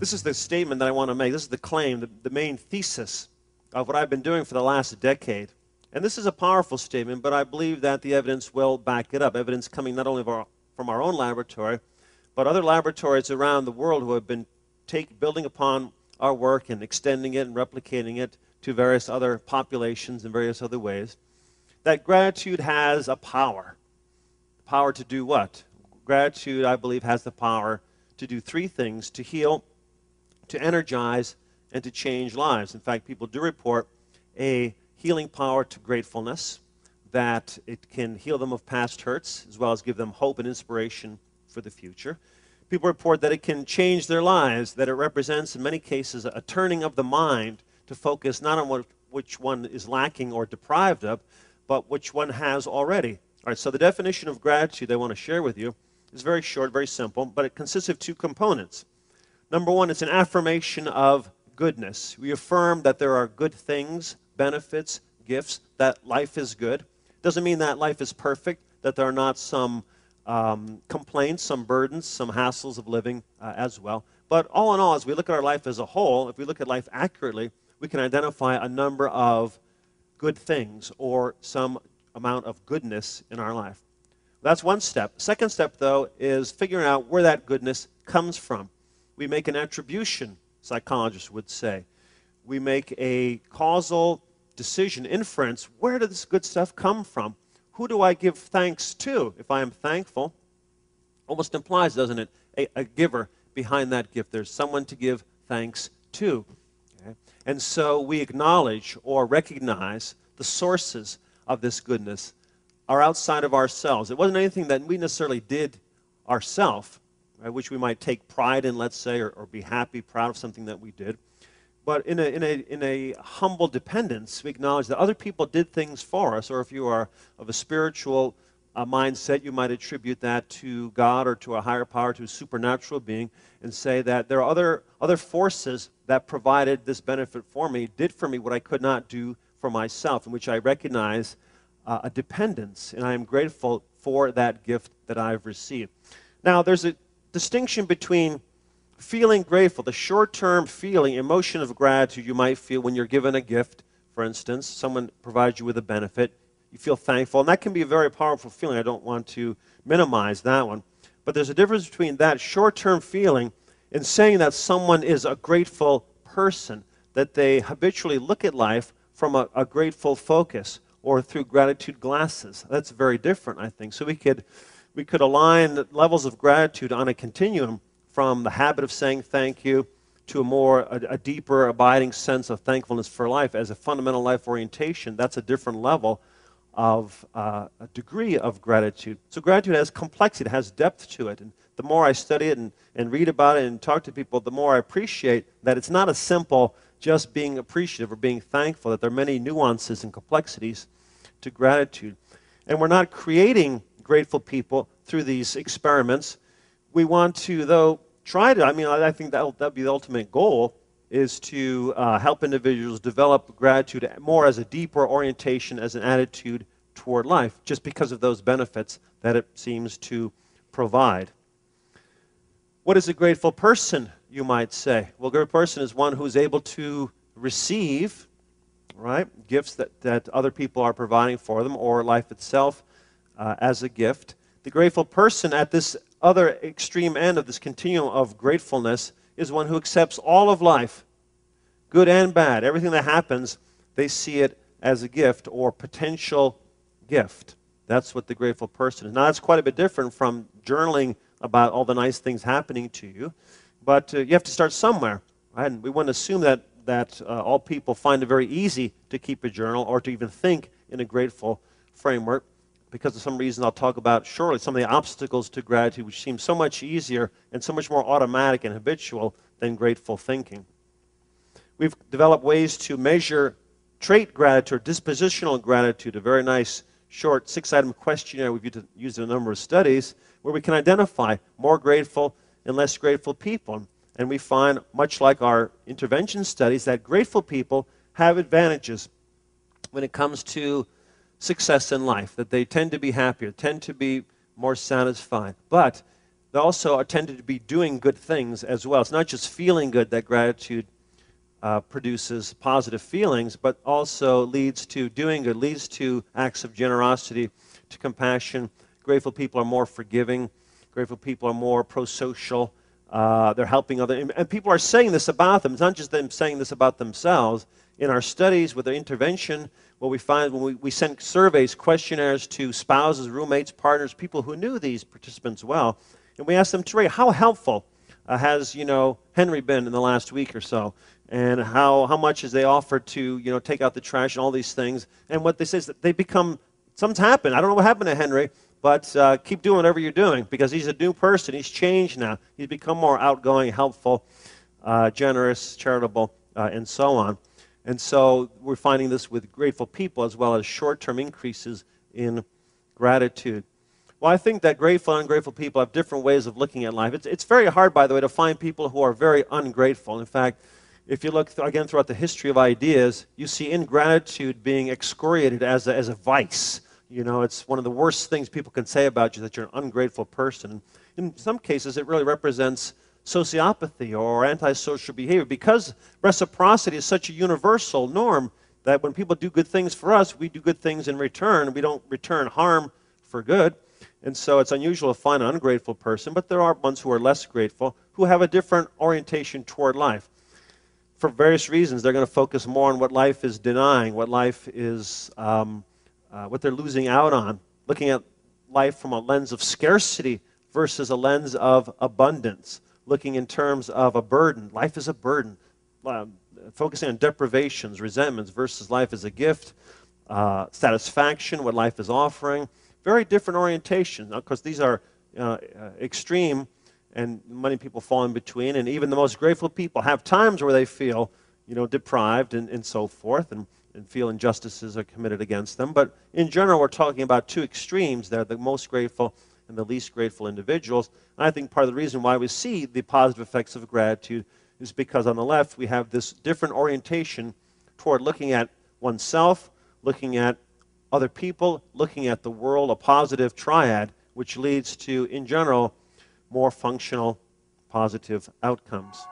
This is the statement that I want to make. This is the claim, the main thesis of what I've been doing for the last decade. And this is a powerful statement, but I believe that the evidence will back it up. Evidence coming not only from our own laboratory, but other laboratories around the world who have been building upon our work and extending it and replicating it to various other populations in various other ways. That gratitude has a power. Power to do what? Gratitude, I believe, has the power to do three things: to heal, to energize, and to change lives. In fact, people do report a healing power to gratefulness, that it can heal them of past hurts, as well as give them hope and inspiration for the future. People report that it can change their lives, that it represents, in many cases, a turning of the mind to focus not on which one is lacking or deprived of, but which one has already. All right, so the definition of gratitude I want to share with you is very short, very simple, but it consists of two components. Number one, it's an affirmation of goodness. We affirm that there are good things, benefits, gifts, that life is good. Doesn't mean that life is perfect, that there are not some complaints, some burdens, some hassles of living as well. But all in all, as we look at our life as a whole, if we look at life accurately, we can identify a number of good things or some amount of goodness in our life. That's one step. Second step, though, is figuring out where that goodness comes from. We make an attribution, psychologists would say. We make a causal decision, inference. Where did this good stuff come from? Who do I give thanks to? If I am thankful, almost implies, doesn't it, a giver behind that gift. There's someone to give thanks to. Okay? And so we acknowledge or recognize the sources of this goodness are outside of ourselves. It wasn't anything that we necessarily did ourselves, right, which we might take pride in, let's say, or be happy, proud of something that we did. But in a humble dependence, we acknowledge that other people did things for us, or if you are of a spiritual mindset, you might attribute that to God or to a higher power, to a supernatural being, and say that there are other forces that provided this benefit for me, did for me what I could not do for myself, in which I recognize a dependence, and I am grateful for that gift that I've received. Now, there's a distinction between feeling grateful, the short-term feeling, emotion of gratitude you might feel when you're given a gift, for instance. Someone provides you with a benefit. You feel thankful, and that can be a very powerful feeling. I don't want to minimize that one. But there's a difference between that short-term feeling and saying that someone is a grateful person, that they habitually look at life from a grateful focus or through gratitude glasses. That's very different, I think. So we could align levels of gratitude on a continuum from the habit of saying thank you to a deeper, abiding sense of thankfulness for life as a fundamental life orientation. That's a different level of a degree of gratitude. So gratitude has complexity, it has depth to it. And the more I study it and read about it and talk to people, the more I appreciate that it's not a simple just being appreciative or being thankful, that there are many nuances and complexities to gratitude. And we're not creating grateful people through these experiments. We want to, though, try to, I think that'll be the ultimate goal, is to help individuals develop gratitude more as a deeper orientation, as an attitude toward life, just because of those benefits that it seems to provide. What is a grateful person, you might say? Well, a grateful person is one who is able to receive, right, gifts that other people are providing for them, or life itself as a gift. The grateful person at this other extreme end of this continuum of gratefulness is one who accepts all of life, good and bad. Everything that happens, they see it as a gift or potential gift. That's what the grateful person is. Now, that's quite a bit different from journaling about all the nice things happening to you, but you have to start somewhere, right? And we wouldn't assume that all people find it very easy to keep a journal or to even think in a grateful framework, because of some reason I'll talk about shortly some of the obstacles to gratitude, which seem so much easier and so much more automatic and habitual than grateful thinking. We've developed ways to measure trait gratitude, or dispositional gratitude, a very nice short 6-item questionnaire we've used in a number of studies, where we can identify more grateful and less grateful people. And we find, much like our intervention studies, that grateful people have advantages when it comes to success in life, that they tend to be happier, tend to be more satisfied. But they also are tended to be doing good things as well. It's not just feeling good that gratitude produces positive feelings, but also leads to doing good, leads to acts of generosity, to compassion. Grateful people are more forgiving. Grateful people are more pro-social. They're helping others. And people are saying this about them. It's not just them saying this about themselves. In our studies with the intervention, what we find when we send surveys, questionnaires to spouses, roommates, partners, people who knew these participants well, and we asked them to rate how helpful has Henry been in the last week or so, and how much has they offered to take out the trash and all these things. And what they say is that they become, something's happened. I don't know what happened to Henry, but keep doing whatever you're doing, because he's a new person. He's changed now. He's become more outgoing, helpful, generous, charitable, and so on. And so we're finding this with grateful people as well as short-term increases in gratitude. Well, I think that grateful and ungrateful people have different ways of looking at life. It's very hard, by the way, to find people who are very ungrateful. In fact, if you look, again, throughout the history of ideas, you see ingratitude being excoriated as a vice. It's one of the worst things people can say about you, that you're an ungrateful person. In some cases, it really represents sociopathy or antisocial behavior, because reciprocity is such a universal norm that when people do good things for us, we do good things in return. We don't return harm for good. And so it's unusual to find an ungrateful person, but there are ones who are less grateful, who have a different orientation toward life. For various reasons, they're going to focus more on what life is denying, what life is, what they're losing out on, looking at life from a lens of scarcity versus a lens of abundance, looking in terms of a burden. Life is a burden. Focusing on deprivations, resentments versus life as a gift, satisfaction, what life is offering. Very different orientation. Of course, these are extreme, and many people fall in between. And even the most grateful people have times where they feel, deprived and so forth, and feel injustices are committed against them. But in general, we're talking about two extremes there, the most grateful and the least grateful individuals. And I think part of the reason why we see the positive effects of gratitude is because on the left we have this different orientation toward looking at oneself, looking at other people, looking at the world, a positive triad, which leads to, in general, more functional, positive outcomes.